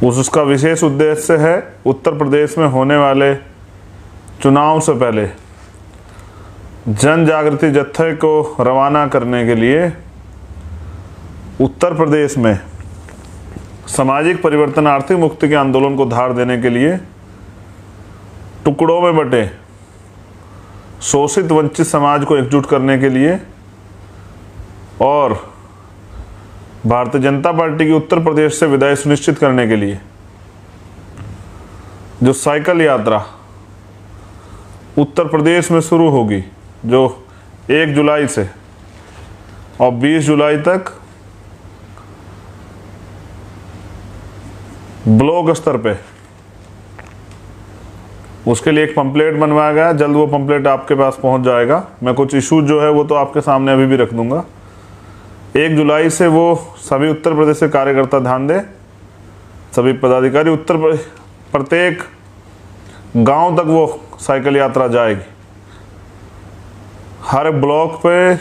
उसका विशेष उद्देश्य है उत्तर प्रदेश में होने वाले चुनाव से पहले जन जागृति जत्थे को रवाना करने के लिए उत्तर प्रदेश में सामाजिक परिवर्तन, आर्थिक मुक्ति के आंदोलन को धार देने के लिए टुकड़ों में बटे शोषित वंचित समाज को एकजुट करने के लिए और भारतीय जनता पार्टी की उत्तर प्रदेश से विदाई सुनिश्चित करने के लिए जो साइकिल यात्रा उत्तर प्रदेश में शुरू होगी, जो 1 जुलाई से और 20 जुलाई तक ब्लॉक स्तर पे, उसके लिए एक पंपलेट बनवाया गया। जल्द वो पंपलेट आपके पास पहुंच जाएगा। मैं कुछ इशू जो है वो तो आपके सामने अभी भी रख दूंगा। 1 जुलाई से वो सभी उत्तर प्रदेश के कार्यकर्ता ध्यान दें, सभी पदाधिकारी उत्तर प्रत्येक गांव तक वो साइकिल यात्रा जाएगी। हर ब्लॉक पे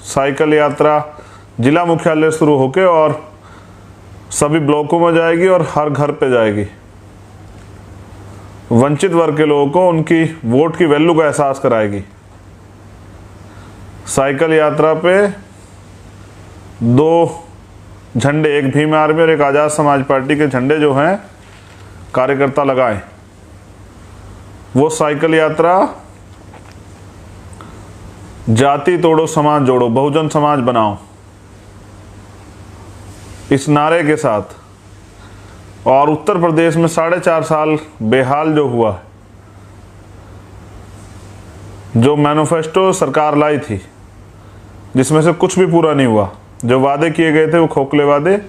साइकिल यात्रा जिला मुख्यालय शुरू होकर और सभी ब्लॉकों में जाएगी और हर घर पे जाएगी। वंचित वर्ग के लोगों को उनकी वोट की वैल्यू का एहसास कराएगी। साइकिल यात्रा पे 2 झंडे, एक भीम आर्मी और एक आज़ाद समाज पार्टी के झंडे जो हैं कार्यकर्ता लगाएं। वो साइकिल यात्रा जाति तोड़ो समाज जोड़ो, बहुजन समाज बनाओ, इस नारे के साथ। और उत्तर प्रदेश में 4.5 साल बेहाल जो हुआ, जो मैनिफेस्टो सरकार लाई थी जिसमें से कुछ भी पूरा नहीं हुआ, जो वादे किए गए थे वो खोखले वादे,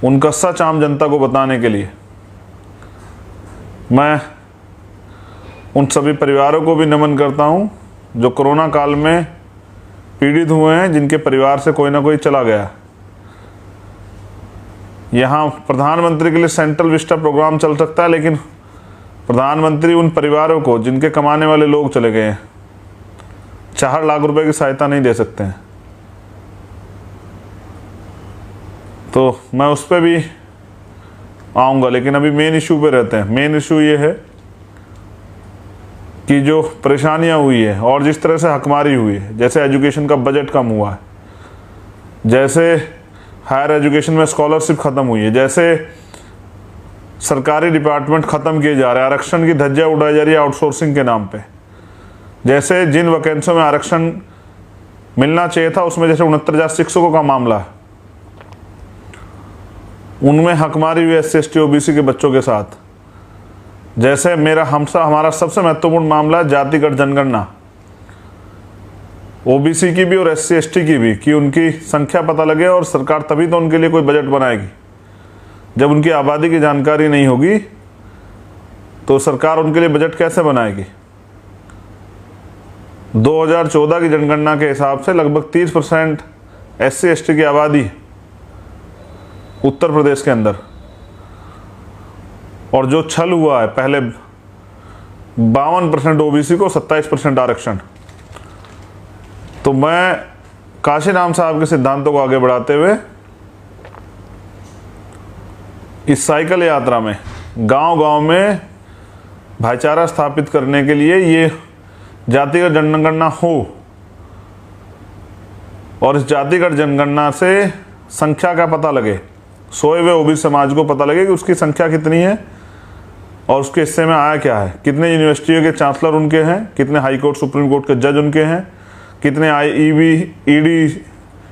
उनका सच आम जनता को बताने के लिए मैं उन सभी परिवारों को भी नमन करता हूं जो कोरोना काल में पीड़ित हुए हैं, जिनके परिवार से कोई ना कोई चला गया। यहाँ प्रधानमंत्री के लिए सेंट्रल विस्टा प्रोग्राम चल सकता है, लेकिन प्रधानमंत्री उन परिवारों को जिनके कमाने वाले लोग चले गए हैं 4 लाख रुपए की सहायता नहीं दे सकते हैं। तो मैं उस पर भी आऊँगा, लेकिन अभी मेन इशू पे रहते हैं। मेन इशू ये है कि जो परेशानियां हुई है और जिस तरह से हकमारी हुई है, जैसे एजुकेशन का बजट कम हुआ है, जैसे हायर एजुकेशन में स्कॉलरशिप ख़त्म हुई है, जैसे सरकारी डिपार्टमेंट ख़त्म किए जा रहे हैं, आरक्षण की धज्जियां उड़ाई जा रही है आउटसोर्सिंग के नाम पे, जैसे जिन वैकेंसियों में आरक्षण मिलना चाहिए था उसमें जैसे 69,000 शिक्षकों का मामला है, उनमें हकमारी हुई SC ST OBC के बच्चों के साथ। जैसे हमारा सबसे महत्वपूर्ण मामला है जातिगत जनगणना, OBC की भी और SC ST की भी, कि उनकी संख्या पता लगे। और सरकार तभी तो उनके लिए कोई बजट बनाएगी जब उनकी आबादी की जानकारी नहीं होगी, तो सरकार उनके लिए बजट कैसे बनाएगी। 2014 की जनगणना के हिसाब से लगभग 30% SC ST की आबादी उत्तर प्रदेश के अंदर, और जो छल हुआ है पहले 52% OBC को, 27% आरक्षण। तो मैं काशीराम साहब के सिद्धांतों को आगे बढ़ाते हुए इस साइकिल यात्रा में गांव-गांव में भाईचारा स्थापित करने के लिए ये जातिगत जनगणना हो, और इस जातिगत जनगणना से संख्या का पता लगे, सोए हुए OBC समाज को पता लगे कि उसकी संख्या कितनी है और उसके हिस्से में आया क्या है, कितने यूनिवर्सिटियों के चांसलर उनके हैं, कितने हाई कोर्ट सुप्रीम कोर्ट के जज उनके हैं, कितने IEB ED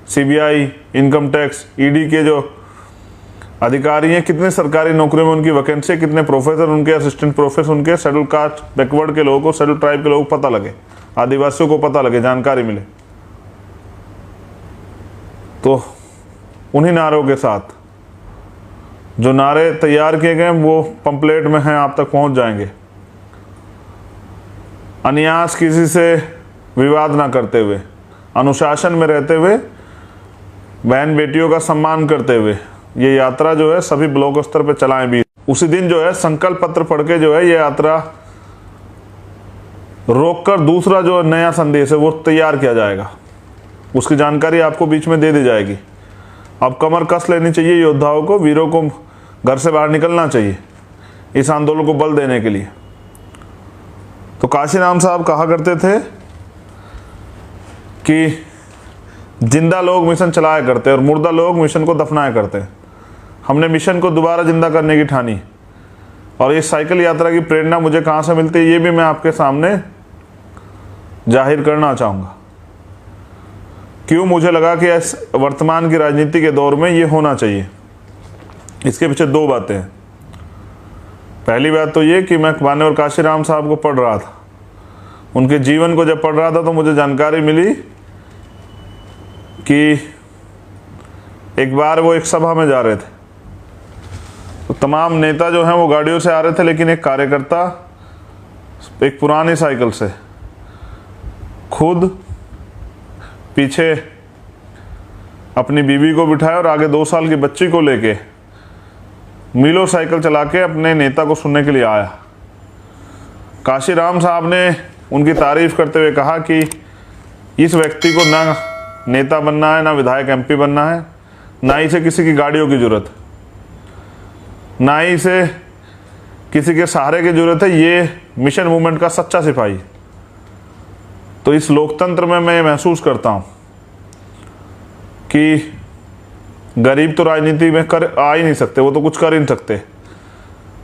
CBI income tax ED के जो अधिकारी हैं, कितने सरकारी नौकरियों में उनकी वैकेंसी, कितने प्रोफेसर उनके, असिस्टेंट प्रोफेसर उनके, शेड्यूल कास्ट बैकवर्ड के लोगों को, शेड्यूल ट्राइब के लोगों को पता लगे, आदिवासियों को पता लगे, जानकारी मिले। तो उन्हीं नारों के साथ जो नारे तैयार किए गए वो पंपलेट में हैं, आप तक पहुंच जाएंगे। अन्यास किसी से विवाद ना करते हुए, अनुशासन में रहते हुए, बहन बेटियों का सम्मान करते हुए ये यात्रा जो है सभी ब्लॉक स्तर पे चलाएं भी। उसी दिन जो है संकल्प पत्र पढ़ के जो है ये यात्रा रोककर दूसरा जो नया संदेश है वो तैयार किया जाएगा, उसकी जानकारी आपको बीच में दे दी जाएगी। अब कमर कस लेनी चाहिए योद्धाओं को, वीरों को घर से बाहर निकलना चाहिए इस आंदोलन को बल देने के लिए। तो काशीराम साहब कहा करते थे कि जिंदा लोग मिशन चलाया करते और मुर्दा लोग मिशन को दफनाया करते। हमने मिशन को दोबारा जिंदा करने की ठानी, और ये साइकिल यात्रा की प्रेरणा मुझे कहाँ से मिलती है ये भी मैं आपके सामने जाहिर करना चाहूँगा। क्यों मुझे लगा कि इस वर्तमान की राजनीति के दौर में ये होना चाहिए, इसके पीछे दो बातें हैं। पहली बात तो ये कि मैं मान्यवर काशीराम साहब को पढ़ रहा था, उनके जीवन को जब पढ़ रहा था तो मुझे जानकारी मिली कि एक बार वो एक सभा में जा रहे थे, तो तमाम नेता जो हैं वो गाड़ियों से आ रहे थे, लेकिन एक कार्यकर्ता एक पुरानी साइकिल से खुद पीछे अपनी बीवी को बिठाया और आगे 2 साल की बच्ची को लेके मीलों साइकिल चला के अपने नेता को सुनने के लिए आया। काशीराम साहब ने उनकी तारीफ करते हुए कहा कि इस व्यक्ति को ना नेता बनना है, ना विधायक एमपी बनना है, ना ही इसे किसी की गाड़ियों की जरूरत, ना ही इसे किसी के सहारे की जरूरत है, ये मिशन मूवमेंट का सच्चा सिपाही। तो इस लोकतंत्र में मैं महसूस करता हूँ कि गरीब तो राजनीति में आ ही नहीं सकते, वो तो कुछ कर ही नहीं सकते।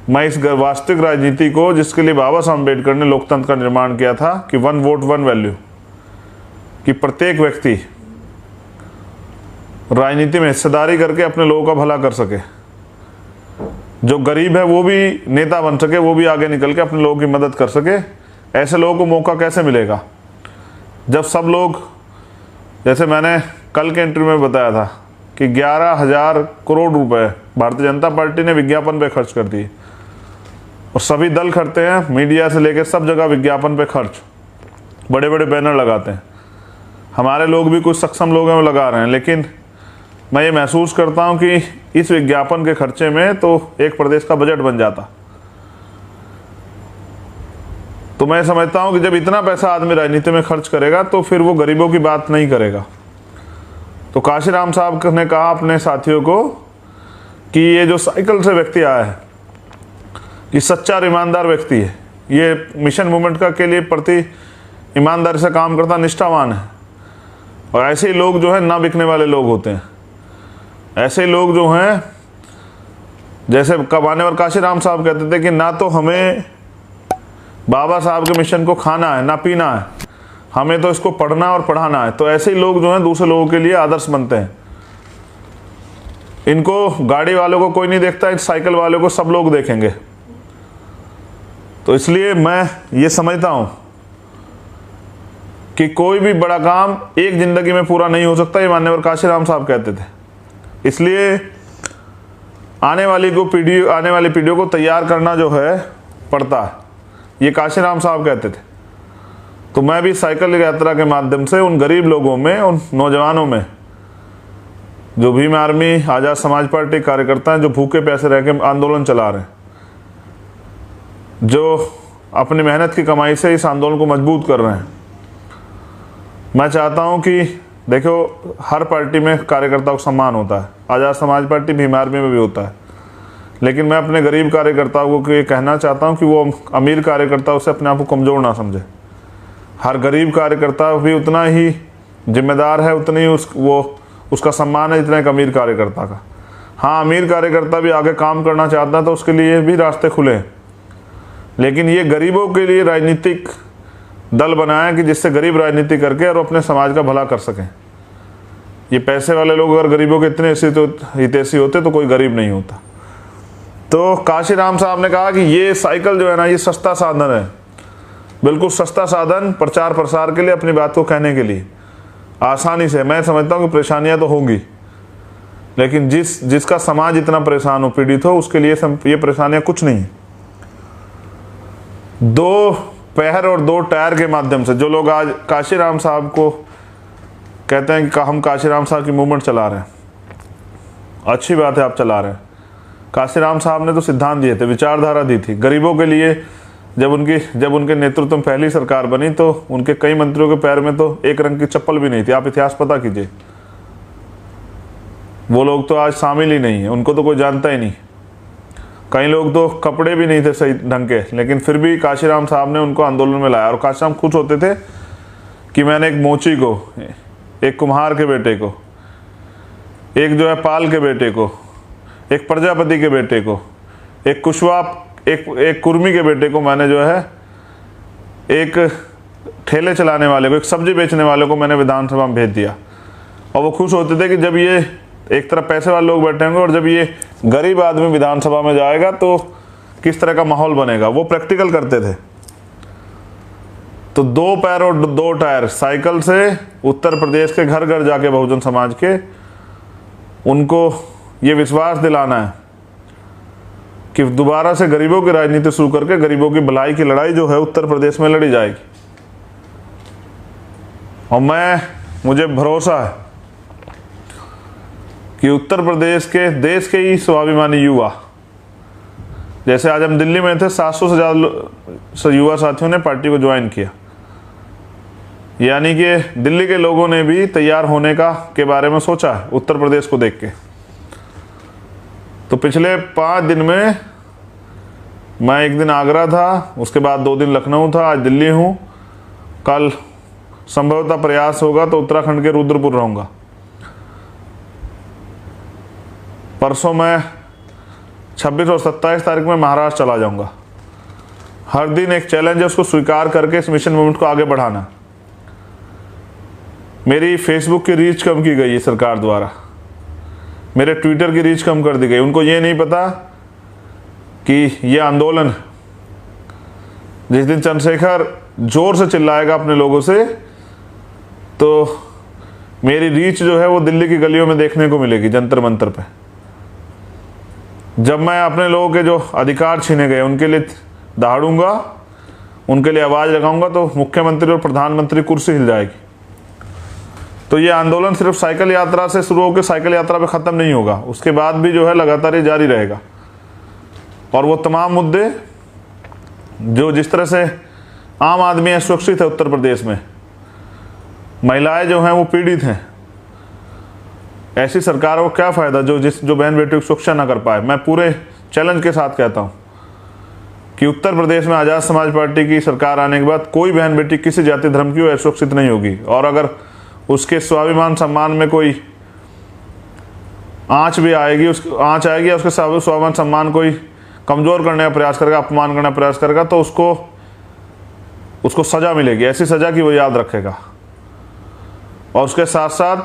मैं इस वास्तविक राजनीति को, जिसके लिए बाबा साहब अम्बेडकर ने लोकतंत्र का निर्माण किया था कि 1 वोट 1 वैल्यू, कि प्रत्येक व्यक्ति राजनीति में हिस्सेदारी करके अपने लोगों का भला कर सके, जो गरीब है वो भी नेता बन सके, वो भी आगे निकल के अपने लोगों की मदद कर सके। ऐसे लोगों को मौका कैसे मिलेगा जब सब लोग, जैसे मैंने कल के इंटरव्यू में बताया था कि 11,000 करोड़ रुपए भारतीय जनता पार्टी ने विज्ञापन पे खर्च कर दिए, और सभी दल करते हैं, मीडिया से लेकर सब जगह विज्ञापन पे खर्च, बड़े बड़े बैनर लगाते हैं। हमारे लोग भी कुछ सक्षम लोग हैं वो लगा रहे हैं, लेकिन मैं ये महसूस करता हूँ कि इस विज्ञापन के खर्चे में तो एक प्रदेश का बजट बन जाता। तो मैं समझता हूँ कि जब इतना पैसा आदमी राजनीति में खर्च करेगा तो फिर वो गरीबों की बात नहीं करेगा। तो काशीराम साहब ने कहा अपने साथियों को कि ये जो साइकिल से व्यक्ति आया है, ये सच्चा और ईमानदार व्यक्ति है, ये मिशन मूवमेंट का के लिए प्रति ईमानदारी से काम करता, निष्ठावान है। और ऐसे ही लोग जो है ना बिकने वाले लोग होते हैं। ऐसे लोग जो हैं, जैसे मान्यवर काशीराम साहब कहते थे कि ना तो हमें बाबा साहब के मिशन को खाना है ना पीना है, हमें तो इसको पढ़ना और पढ़ाना है। तो ऐसे ही लोग जो हैं दूसरे लोगों के लिए आदर्श बनते हैं। इनको गाड़ी वालों को कोई नहीं देखता, इस साइकिल वालों को सब लोग देखेंगे। तो इसलिए मैं ये समझता हूं कि कोई भी बड़ा काम एक जिंदगी में पूरा नहीं हो सकता, ये मान्यवर काशीराम साहब कहते थे। इसलिए आने वाली पीढ़ियों को तैयार करना जो है पड़ता है, ये काशीराम साहब कहते थे। तो मैं भी साइकिल यात्रा के माध्यम से उन गरीब लोगों में, उन नौजवानों में, जो भीम आर्मी, आज़ाद समाज पार्टी कार्यकर्ता हैं, जो भूखे प्यासे रह के आंदोलन चला रहे हैं, जो अपनी मेहनत की कमाई से इस आंदोलन को मजबूत कर रहे हैं, मैं चाहता हूं कि देखो, हर पार्टी में कार्यकर्ता को सम्मान होता है, आज़ाद समाज पार्टी, भीम आर्मी में भी होता है, लेकिन मैं अपने गरीब कार्यकर्ताओं को ये कहना चाहता हूं कि वो अमीर कार्यकर्ताओं से अपने आप को कमज़ोर ना समझे। हर गरीब कार्यकर्ता भी उतना ही जिम्मेदार है, उतनी उसका सम्मान है जितना एक अमीर कार्यकर्ता का। हाँ, अमीर कार्यकर्ता भी आगे काम करना चाहता है तो उसके लिए भी रास्ते खुले हैं, लेकिन ये गरीबों के लिए राजनीतिक दल बनाया कि जिससे गरीब राजनीति करके और अपने समाज का भला कर सकें। ये पैसे वाले लोग अगर गरीबों के इतने हितैषी होते तो कोई गरीब नहीं होता। तो काशीराम साहब ने कहा कि ये साइकिल जो है ना, ये सस्ता साधन है, बिल्कुल सस्ता साधन प्रचार प्रसार के लिए, अपनी बात को कहने के लिए आसानी से। मैं समझता हूँ कि परेशानियाँ तो होंगी, लेकिन जिसका समाज इतना परेशान हो, पीड़ित हो, उसके लिए ये परेशानियाँ कुछ नहीं। 2 पैर और 2 टायर के माध्यम से जो लोग आज काशीराम साहब को कहते हैं कि हम काशीराम साहब की मूवमेंट चला रहे हैं, अच्छी बात है, आप चला रहे हैं। काशीराम साहब ने तो सिद्धांत दिए थे, विचारधारा दी थी गरीबों के लिए। जब उनके नेतृत्व में पहली सरकार बनी तो उनके कई मंत्रियों के पैर में तो एक रंग की चप्पल भी नहीं थी। आप इतिहास पता कीजिए, वो लोग तो आज शामिल ही नहीं है, उनको तो कोई जानता ही नहीं। कई लोग तो कपड़े भी नहीं थे सही ढंग के, लेकिन फिर भी काशीराम साहब ने उनको आंदोलन में लाया। और काशीराम खुश होते थे कि मैंने एक मोची को, एक कुम्हार के बेटे को, एक जो है पाल के बेटे को, एक प्रजापति के बेटे को, एक कुशवाहा, एक कुर्मी के बेटे को मैंने जो है, एक ठेले चलाने वाले को, एक सब्जी बेचने वाले को मैंने विधानसभा में भेज दिया। और वो खुश होते थे कि जब ये एक तरफ पैसे वाले लोग बैठे होंगे और जब ये गरीब आदमी विधानसभा में जाएगा तो किस तरह का माहौल बनेगा। वो प्रैक्टिकल करते थे। तो 2 पैर और 2 टायर साइकिल से उत्तर प्रदेश के घर घर जाके बहुजन समाज के उनको ये विश्वास दिलाना है कि दोबारा से गरीबों की राजनीति शुरू करके गरीबों की भलाई की लड़ाई जो है उत्तर प्रदेश में लड़ी जाएगी। और मुझे भरोसा है कि उत्तर प्रदेश के, देश के ही स्वाभिमानी युवा, जैसे आज हम दिल्ली में थे, 700 से ज़्यादा युवा साथियों ने पार्टी को ज्वाइन किया। यानी कि दिल्ली के लोगों ने भी तैयार होने के बारे में सोचा है उत्तर प्रदेश को देख के। तो पिछले 5 दिन में मैं एक दिन आगरा था, उसके बाद 2 दिन लखनऊ था, आज दिल्ली हूँ। कल संभवतः प्रयास होगा तो उत्तराखंड के रुद्रपुर रहूँगा। परसों मैं 26 और 27 तारीख में महाराष्ट्र चला जाऊँगा। हर दिन एक चैलेंज है, उसको स्वीकार करके इस मिशन मूवमेंट को आगे बढ़ाना। मेरी फेसबुक की रीच कम की गई है सरकार द्वारा, मेरे ट्विटर की रीच कम कर दी गई। उनको ये नहीं पता कि ये आंदोलन, जिस दिन चंद्रशेखर जोर से चिल्लाएगा अपने लोगों से, तो मेरी रीच जो है वो दिल्ली की गलियों में देखने को मिलेगी, जंतर मंतर पे। जब मैं अपने लोगों के जो अधिकार छीने गए उनके लिए दहाड़ूंगा, उनके लिए आवाज़ लगाऊंगा, तो मुख्यमंत्री और प्रधानमंत्री कुर्सी हिल जाएगी। तो ये आंदोलन सिर्फ साइकिल यात्रा से शुरू होकर साइकिल यात्रा पे ख़त्म नहीं होगा, उसके बाद भी जो है लगातार ये जारी रहेगा। और वो तमाम मुद्दे जो जिस तरह से आम आदमी असुरक्षित है उत्तर प्रदेश में, महिलाएं जो हैं वो पीड़ित हैं, ऐसी सरकार को क्या फ़ायदा जो बहन बेटियों की सुरक्षा ना कर पाए। मैं पूरे चैलेंज के साथ कहता हूँ कि उत्तर प्रदेश में आज़ाद समाज पार्टी की सरकार आने के बाद कोई बहन बेटी किसी जाति धर्म की असुरक्षित नहीं होगी। और अगर उसके स्वाभिमान सम्मान में कोई आँच भी आएगी, आँच आएगी, उसके स्वाभिमान सम्मान कोई कमज़ोर करने का प्रयास करेगा, अपमान करने का प्रयास करेगा, तो उसको सज़ा मिलेगी, ऐसी सज़ा कि वो याद रखेगा। और उसके साथ साथ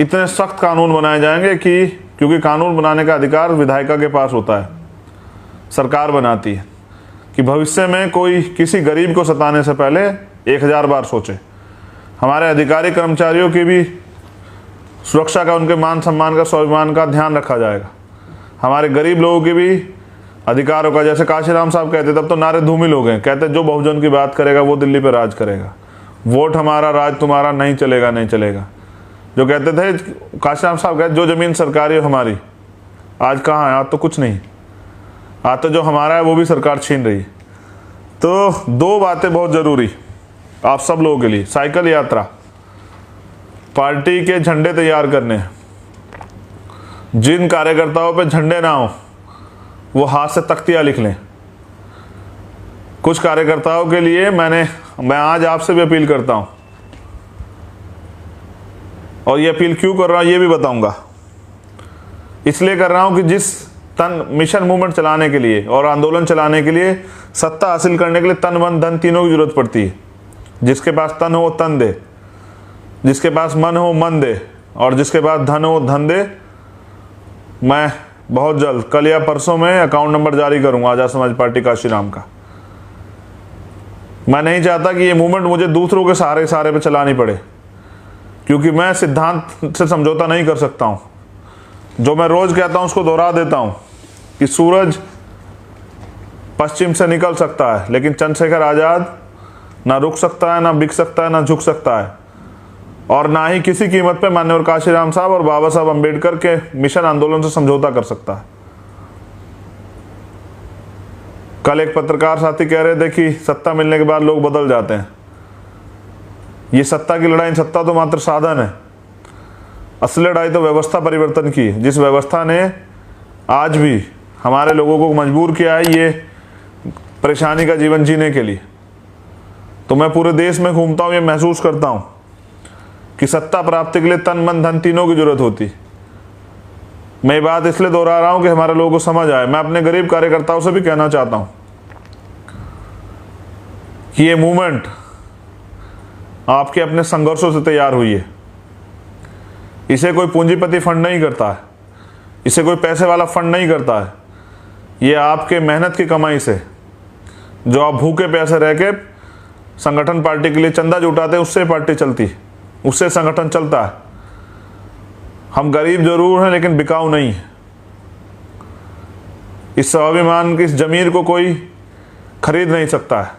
इतने सख्त कानून बनाए जाएंगे कि, क्योंकि कानून बनाने का अधिकार विधायिका के पास होता है, सरकार बनाती है, कि भविष्य में कोई किसी गरीब को सताने से पहले 1000 बार सोचे। हमारे अधिकारी कर्मचारियों की भी सुरक्षा का, उनके मान सम्मान का, स्वाभिमान का ध्यान रखा जाएगा। हमारे गरीब लोगों की भी अधिकारों का, जैसे काशीराम साहब कहते, तब तो नारे धूमिल हो गए, कहते जो बहुजन की बात करेगा वो दिल्ली पर राज करेगा, वोट हमारा राज तुम्हारा, नहीं चलेगा नहीं चलेगा। जो कहते थे काशीराम साहब, कहते जो ज़मीन सरकारी है हमारी, आज कहाँ है? आज तो कुछ नहीं, आज तो जो हमारा है वो भी सरकार छीन रही है। तो 2 बातें बहुत ज़रूरी आप सब लोगों के लिए। साइकिल यात्रा, पार्टी के झंडे तैयार करने, जिन कार्यकर्ताओं पे झंडे ना हो वो हाथ से तख्तियाँ लिख लें। कुछ कार्यकर्ताओं के लिए मैं आज आपसे भी अपील करता हूँ, और ये अपील क्यों कर रहा हूँ ये भी बताऊंगा। इसलिए कर रहा हूँ कि जिस मिशन मूवमेंट चलाने के लिए और आंदोलन चलाने के लिए, सत्ता हासिल करने के लिए तन मन धन तीनों की जरूरत पड़ती है। जिसके पास तन हो तन दे, जिसके पास मन हो मन दे, और जिसके पास धन हो धन दे। मैं बहुत जल्द, कल या परसों में अकाउंट नंबर जारी करूंगा आज़ाद समाज पार्टी काशीराम का। मैं नहीं चाहता कि ये मूवमेंट मुझे दूसरों के सहारे पे चलानी पड़े, क्योंकि मैं सिद्धांत से समझौता नहीं कर सकता हूँ। जो मैं रोज़ कहता हूँ उसको दोहरा देता हूँ कि सूरज पश्चिम से निकल सकता है, लेकिन चंद्रशेखर आज़ाद ना रुक सकता है, ना बिक सकता है, ना झुक सकता है, और ना ही किसी कीमत पे माननीय काशीराम साहब और बाबा साहब अम्बेडकर के मिशन आंदोलन से समझौता कर सकता है। कल एक पत्रकार साथी कह रहे थे कि सत्ता मिलने के बाद लोग बदल जाते हैं। ये सत्ता की लड़ाई, सत्ता तो मात्र साधन है, असली लड़ाई तो व्यवस्था परिवर्तन की है। जिस व्यवस्था ने आज भी हमारे लोगों को मजबूर किया है ये परेशानी का जीवन जीने के लिए। तो मैं पूरे देश में घूमता हूँ, ये महसूस करता हूँ कि सत्ता प्राप्ति के लिए तन मन धन तीनों की जरूरत होती। मैं ये बात इसलिए दोहरा रहा हूँ कि हमारे लोगों को समझ आए। मैं अपने गरीब कार्यकर्ताओं से भी कहना चाहता हूँ कि ये मूवमेंट आपके अपने संघर्षों से तैयार हुई है। इसे कोई पूंजीपति फंड नहीं करता है, इसे कोई पैसे वाला फंड नहीं करता है। ये आपके मेहनत की कमाई से, जो आप भूखे प्यासे रह के संगठन पार्टी के लिए चंदा जुटाते हैं, उससे पार्टी चलती, उससे संगठन चलता है। हम गरीब जरूर हैं लेकिन बिकाऊ नहीं है। इस स्वाभिमान की, इस जमीर को कोई खरीद नहीं सकता है,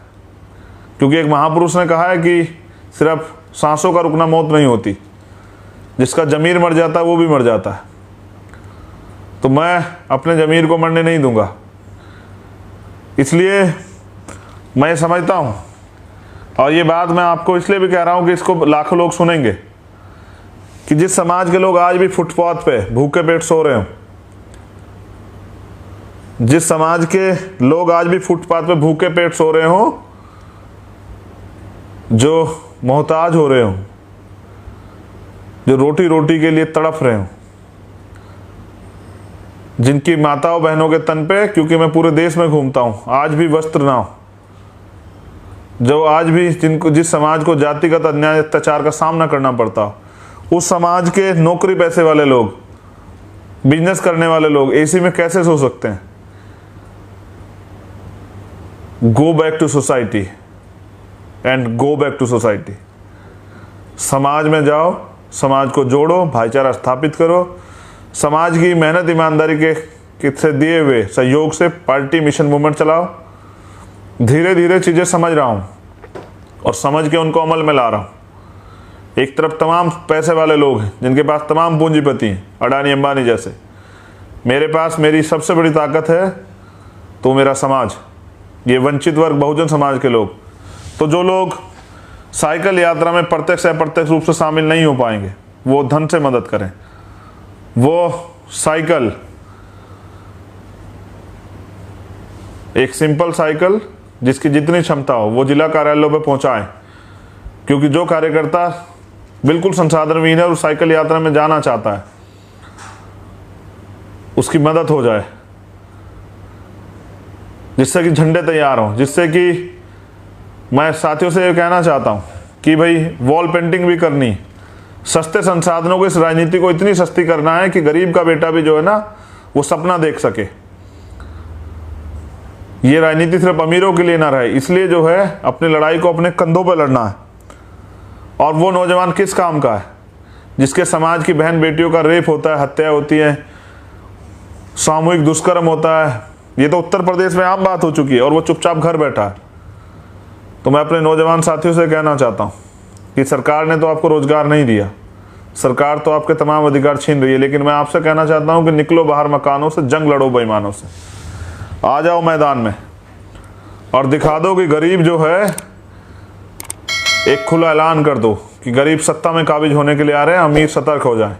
क्योंकि एक महापुरुष ने कहा है कि सिर्फ सांसों का रुकना मौत नहीं होती, जिसका जमीर मर जाता है वो भी मर जाता है। तो मैं अपने जमीर को मरने नहीं दूंगा। इसलिए मैं समझता हूँ, और ये बात मैं आपको इसलिए भी कह रहा हूँ कि इसको लाखों लोग सुनेंगे, कि जिस समाज के लोग आज भी फुटपाथ पे भूखे पेट सो रहे हो, जिस समाज के लोग आज भी फुटपाथ पे भूखे पेट सो रहे हो, जो मोहताज हो रहे हो, जो रोटी रोटी के लिए तड़प रहे हो, जिनकी माताओं बहनों के तन पे, क्योंकि मैं पूरे देश में घूमता हूँ, आज भी वस्त्र ना हो, जो आज भी जिस समाज को जातिगत अन्याय अत्याचार का सामना करना पड़ता हो, उस समाज के नौकरी पैसे वाले लोग, बिजनेस करने वाले लोग एसी में कैसे सो सकते हैं? Go back to society and go back to society. समाज में जाओ, समाज को जोड़ो, भाईचारा स्थापित करो, समाज की मेहनत ईमानदारी के से दिए हुए सहयोग से पार्टी मिशन मूवमेंट चलाओ। धीरे धीरे चीज़ें समझ रहा हूँ और समझ के उनको अमल में ला रहा हूँ। एक तरफ तमाम पैसे वाले लोग हैं जिनके पास तमाम पूंजीपति हैं, अडानी अंबानी जैसे। मेरे पास मेरी सबसे बड़ी ताकत है तो मेरा समाज, ये वंचित वर्ग, बहुजन समाज के लोग। तो जो लोग साइकिल यात्रा में प्रत्यक्ष या अप्रत्यक्ष रूप से शामिल नहीं हो पाएंगे, वो धन से मदद करें। वो साइकिल, एक सिंपल साइकिल जिसकी जितनी क्षमता हो, वो जिला कार्यालयों पे पहुंचाएं, क्योंकि जो कार्यकर्ता बिल्कुल संसाधनहीन है और साइकिल यात्रा में जाना चाहता है, उसकी मदद हो जाए, जिससे कि झंडे तैयार हों, जिससे कि मैं साथियों से ये कहना चाहता हूँ कि भाई वॉल पेंटिंग भी करनी, सस्ते संसाधनों को, इस राजनीति को इतनी सस्ती करना है कि गरीब का बेटा भी जो है ना, वो सपना देख सके। ये राजनीति सिर्फ अमीरों के लिए ना रहे, इसलिए जो है अपनी लड़ाई को अपने कंधों पर लड़ना है। और वो नौजवान किस काम का है जिसके समाज की बहन बेटियों का रेप होता है, हत्या होती है, सामूहिक दुष्कर्म होता है। ये तो उत्तर प्रदेश में आम बात हो चुकी है और वो चुपचाप घर बैठा है। तो मैं अपने नौजवान साथियों से कहना चाहता हूँ कि सरकार ने तो आपको रोजगार नहीं दिया, सरकार तो आपके तमाम अधिकार छीन रही है, लेकिन मैं आपसे कहना चाहता हूँ कि निकलो बाहर मकानों से, जंग लड़ो बेईमानों से, आ जाओ मैदान में और दिखा दो कि गरीब जो है, एक खुला ऐलान कर दो कि गरीब सत्ता में काबिज होने के लिए आ रहे हैं, अमीर सतर्क हो जाएं।